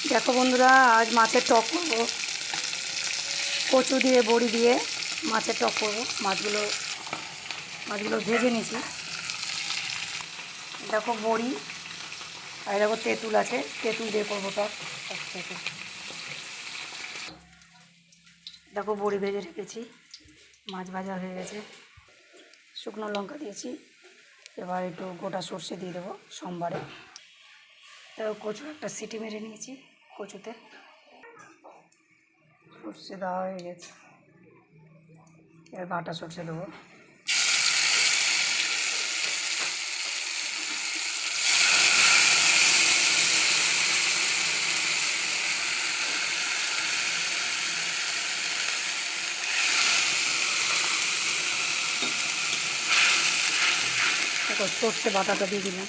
দেখো বন্ধুরা, আজ মাছের টক করব। কচু দিয়ে বড়ি দিয়ে মাছের টক করব। মাছগুলো ভেজে নিয়েছি। দেখো বড়ি, আর দেখো তেঁতুল আছে, তেঁতুল দিয়ে করবো টক। দেখো বড়ি ভেজে রেখেছি, মাছ ভাজা হয়ে গেছে, শুকনো লঙ্কা দিয়েছি। এবার একটু গোটা সর্ষে দিয়ে দেবো সোমবারে। তাও কচু একটা সিটি মেরে নিয়েছি। কচুতে সর্ষে দেওয়া হয়ে গেছে, এবার বাটা সর্ষে দেবো। এবার সর্ষে বাটাটা দিয়ে দিলাম।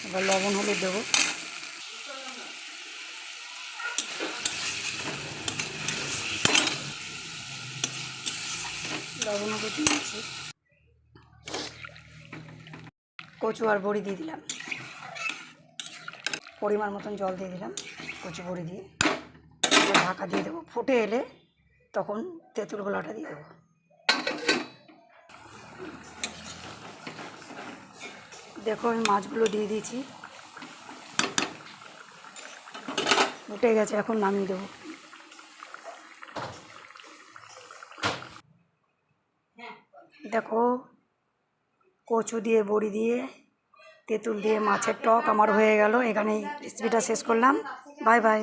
এবার লবণ হলুদ দেবো। লবণ হলুদ দিয়েছি, কচু আর বড়ি দিয়ে দিলাম। পরিমাণ মতন জল দিয়ে দিলাম কচু বড়ি দিয়ে। ঢাকা দিয়ে দেবো, ফুটে এলে তখন তেঁতুল গোলাটা দিয়ে দেবো। দেখো আমি মাছগুলো দিয়ে দিয়েছি, ফুটে গেছে, এখন নামিয়ে দেবো। দেখো কচু দিয়ে বড়ি দিয়ে তেঁতুল দিয়ে মাছের টক আমার হয়ে গেল। এখানেই রেসিপিটা শেষ করলাম। Bye bye.